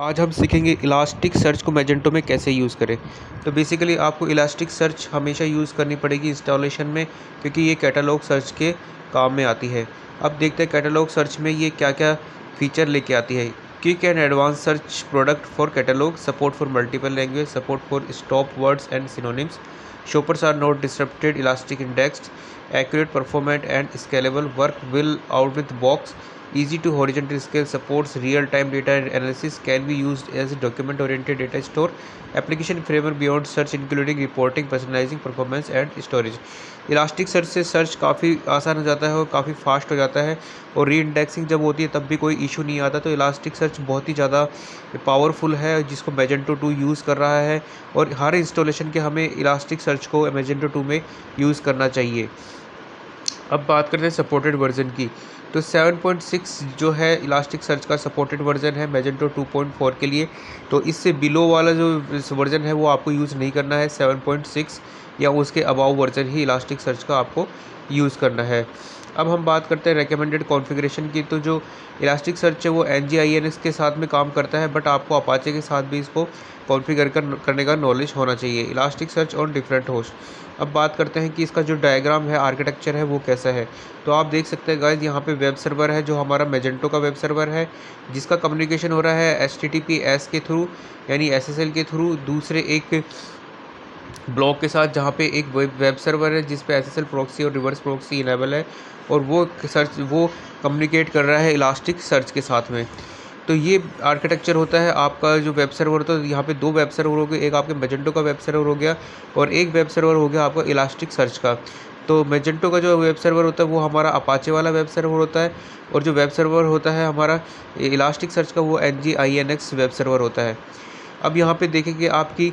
आज हम सीखेंगे इलास्टिक सर्च को मैजेंटो में कैसे यूज़ करें। तो बेसिकली आपको इलास्टिक सर्च हमेशा यूज़ करनी पड़ेगी इंस्टॉलेशन में, क्योंकि ये कैटलॉग सर्च के काम में आती है। अब देखते हैं कैटलॉग सर्च में ये क्या क्या फ़ीचर लेके आती है। Quick and advance search product for catalogue, support for multiple language, support for stop words and synonyms, shoppers are not disrupted, elastic indexed, accurate, performant and scalable, work well out with box, easy to horizontal scale, supports real-time data analysis, can be used as a document-oriented data store, application framework beyond search including reporting, personalizing, performance and storage। Elastic search से search काफ़ी आसान हो जाता है और काफ़ी fast हो जाता है, और री इंडेक्सिंग जब होती है तब भी कोई इशू नहीं आता। तो इलास्टिक सर्च बहुत ही ज़्यादा पावरफुल है, जिसको मैजेंटो 2 यूज़ कर रहा है, और हर इंस्टॉलेशन के हमें इलास्टिक सर्च को मैजेंटो 2 में यूज़ करना चाहिए। अब बात करते हैं सपोर्टेड वर्जन की। तो 7.6 जो है इलास्टिक सर्च का सपोर्टेड वर्जन है मैजेंटो 2.4 के लिए। तो इससे बिलो वाला जो वर्जन है वो आपको यूज़ नहीं करना है। 7.6 या उसके अबाव वर्जन ही इलास्टिक सर्च का आपको यूज़ करना है। अब हम बात करते हैं रिकमेंडेड कॉन्फ़िगरेशन की। तो जो इलास्टिक सर्च है वो NGINX के साथ में काम करता है, बट आपको अपाचे के साथ भी इसको कॉन्फ़िगर करने का नॉलेज होना चाहिए। Elastic search on different host. अब बात करते हैं कि इसका जो डायग्राम है, आर्किटेक्चर है, वो कैसा है। तो आप देख सकते हैं गाइस, यहाँ पे वेब सर्वर है जो हमारा मैजेंटो का वेब सर्वर है, जिसका कम्युनिकेशन हो रहा है HTTPS के थ्रू, यानी SSL के थ्रू, दूसरे एक ब्लॉक के साथ, जहाँ पे एक वेब सर्वर है जिस पे SSL प्रॉक्सी और रिवर्स प्रॉक्सी इनेबल है, और वो कम्युनिकेट कर रहा है इलास्टिक सर्च के साथ में। तो ये आर्किटेक्चर होता है आपका जो वेब सर्वर होता है। यहाँ पे 2 वेब सर्वर हो गए, एक आपके मैजेंटो का वेब सर्वर हो गया और एक वेब सर्वर हो गया आपका इलास्टिक सर्च का। तो मैजेंटो का जो वेब सर्वर होता है वो हमारा अपाचे वाला वेब सर्वर होता है, और जो वेब सर्वर होता है हमारा इलास्टिक सर्च का वो NGINX वेब सर्वर होता है। अब यहाँ पे देखेंगे आपकी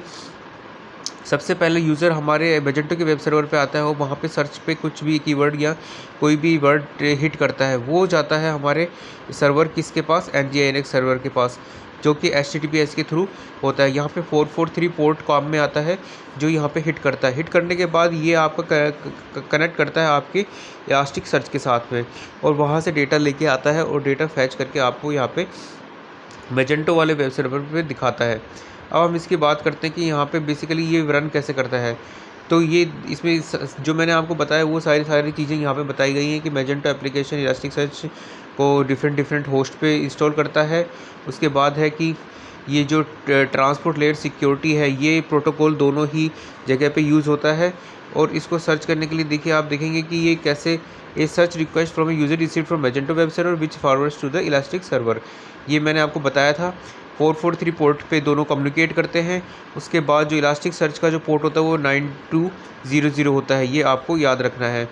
सबसे पहले यूज़र हमारे मैजेंटो के वेब सर्वर पे आता है, और वहाँ पे सर्च पे कुछ भी कीवर्ड या कोई भी वर्ड हिट करता है, वो जाता है हमारे सर्वर किसके पास, NGINX सर्वर के पास, जो कि HTTPS के थ्रू होता है। यहाँ पे 443 पोर्ट काम में आता है, जो यहाँ पे हिट करता है। हिट करने के बाद ये आपका कनेक्ट करता है आपके इलास्टिक सर्च के साथ में, और वहाँ से डेटा लेके आता है, और डेटा फैच करके आपको यहाँ पे मैजेंटो वाले वेब सर्वर पे दिखाता है। अब हम इसकी बात करते हैं कि यहाँ पे बेसिकली ये रन कैसे करता है। तो ये इसमें जो मैंने आपको बताया वो सारी चीज़ें यहाँ पे बताई गई हैं कि मैजेंटो एप्लीकेशन इलास्टिक सर्च को डिफरेंट होस्ट पे इंस्टॉल करता है। उसके बाद है कि ये जो ट्रांसपोर्ट लेयर सिक्योरिटी है, ये प्रोटोकॉल दोनों ही जगह पे यूज़ होता है। और इसको सर्च करने के लिए देखिए, आप देखेंगे कि ये कैसे, a search request from a user receive from Magento web server which forwards to the elastic server. ये मैंने आपको बताया था। 443 पोर्ट पे दोनों कम्युनिकेट करते हैं। उसके बाद जो इलास्टिक सर्च का जो पोर्ट होता है वो 9200 होता है, ये आपको याद रखना है।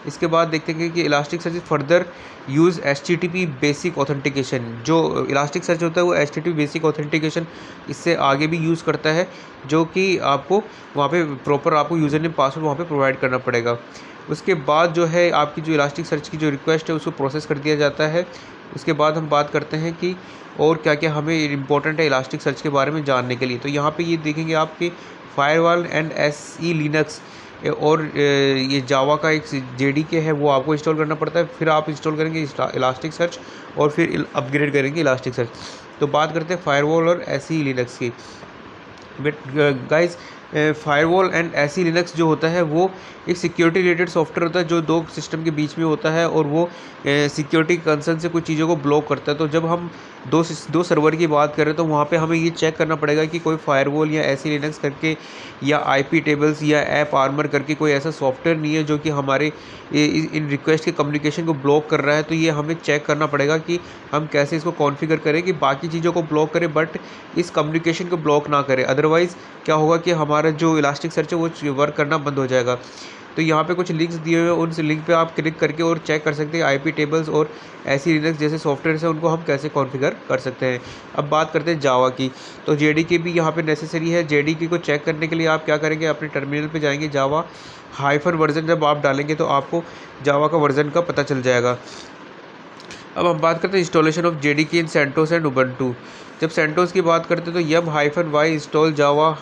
इसके बाद देखते हैं कि elastic search further use HTTP basic authentication. जो इलास्टिक सर्च होता है वो HTTP बेसिक ऑथेंटिकेशन इससे आगे भी यूज़ करता है, जो कि आपको वहाँ पे प्रॉपर आपको यूज़र नेम पासवर्ड वहाँ पे प्रोवाइड करना पड़ेगा। उसके बाद जो है आपकी जो इलास्टिक सर्च की जो रिक्वेस्ट है उसको प्रोसेस कर दिया जाता है। उसके बाद हम बात करते हैं कि और क्या क्या हमें इम्पोर्टेंट है इलास्टिक सर्च के बारे में जानने के लिए। तो यहाँ पे ये देखेंगे आपके फायरवॉल एंड SE लिनक्स और ये जावा का एक JDK है, वो आपको इंस्टॉल करना पड़ता है। फिर आप इंस्टॉल करेंगे इलास्टिक सर्च, और फिर अपग्रेड करेंगे इलास्टिक सर्च। तो बात करते हैं फायरवॉल और SE लिनक्स की। But guys, firewall and SE Linux जो होता है वो एक सिक्योरिटी रिलेटेड सॉफ्टवेयर होता है, जो 2 सिस्टम के बीच में होता है, और वो सिक्योरिटी कंसर्न से कुछ चीज़ों को ब्लॉक करता है। तो जब हम दो सर्वर की बात करें तो वहाँ पे हमें ये चेक करना पड़ेगा कि कोई फायरवॉल या SE लिनक्स करके, या IP टेबल्स या ऐप आर्मर करके कोई ऐसा सॉफ्टवेयर नहीं है जो कि हमारे इन रिक्वेस्ट के कम्युनिकेशन को ब्लॉक कर रहा है। तो ये हमें चेक करना पड़ेगा कि हम कैसे इसको कॉन्फ़िगर करें कि बाकी चीज़ों को ब्लॉक करें, बट इस कम्युनिकेशन को ब्लॉक ना करें। अदरवाइज़ क्या होगा कि हमारा जो इलास्टिक सर्च है वो वर्क करना बंद हो जाएगा। तो यहाँ पे कुछ लिंक्स दिए हुए हैं, उन लिंक पे आप क्लिक करके और चेक कर सकते हैं IP टेबल्स और SE लिनक्स जैसे सॉफ्टवेयर है उनको हम कैसे कॉन्फ़िगर कर सकते हैं। अब बात करते हैं जावा की। तो JDK भी यहाँ पे नेसेसरी है। JDK को चेक करने के लिए आप क्या करेंगे, अपने टर्मिनल पे जाएंगे, जावा हाइफन वर्जन जब आप डालेंगे तो आपको जावा का वर्जन का पता चल जाएगा। अब हम बात करते हैं installation of JDK in CentOS and Ubuntu. जब सेंटोस की बात करते हैं तो yum-y इंस्टॉल जावा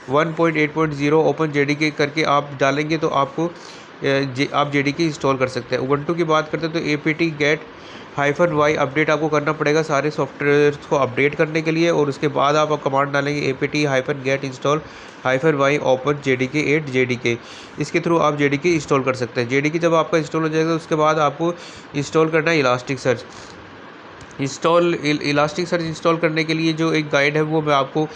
-1.8.0 ओपन JDK करके आप डालेंगे तो आपको आप JDK इंस्टॉल कर सकते हैं। उबंटू की बात करते हैं तो apt get -y अपडेट आपको करना पड़ेगा सारे सॉफ्टवेयर को अपडेट करने के लिए, और उसके बाद आप कमांड डालेंगे apt-get install -y open jdk 8 jdk। इसके थ्रू आप jdk इंस्टॉल कर सकते हैं। jdk जब आपका इंस्टॉल हो जाएगा उसके बाद आपको इंस्टॉल करना है इलास्टिकसर्च। इलास्टिकसर्च इंस्टॉल करने के लिए जो एक गाइड है वो मैं आपको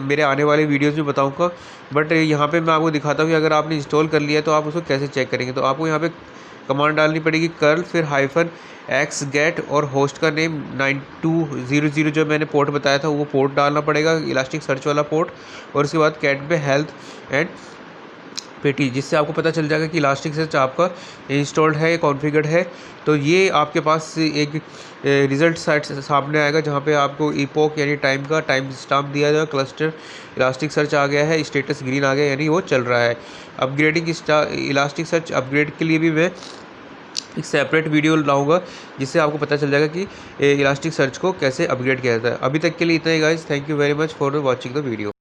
मेरे आने वाले वीडियोस में बताऊंगा, बट यहाँ पे मैं आपको दिखाता हूँ कि अगर आपने इंस्टॉल कर लिया है तो आप उसको कैसे चेक करेंगे। तो आपको यहाँ पे कमांड डालनी पड़ेगी कर्ल फिर -x get और होस्ट का नेम 9200 जो मैंने पोर्ट बताया था वो पोर्ट डालना पड़ेगा, इलास्टिकसर्च वाला पोर्ट, और उसके बाद कैट पे हेल्थ एंड पेटी, जिससे आपको पता चल जाएगा कि इलास्टिकसर्च आपका इंस्टॉल्ड है, कॉन्फ़िगर्ड है। तो ये आपके पास एक रिज़ल्ट साइट सामने आएगा जहाँ पे आपको इपोक यानी टाइम का टाइम स्टाम्प दिया जाएगा, क्लस्टर इलास्टिकसर्च आ गया है, स्टेटस ग्रीन आ गया यानी वो चल रहा है। अपग्रेडिंग इलास्टिकसर्च अपग्रेड के लिए भी मैं एक सेपरेट वीडियो लाऊंगा जिससे आपको पता चल जाएगा कि इलास्टिकसर्च को कैसे अपग्रेड किया जाता है। अभी तक के लिए इतना ही guys, thank you very much for watching the video.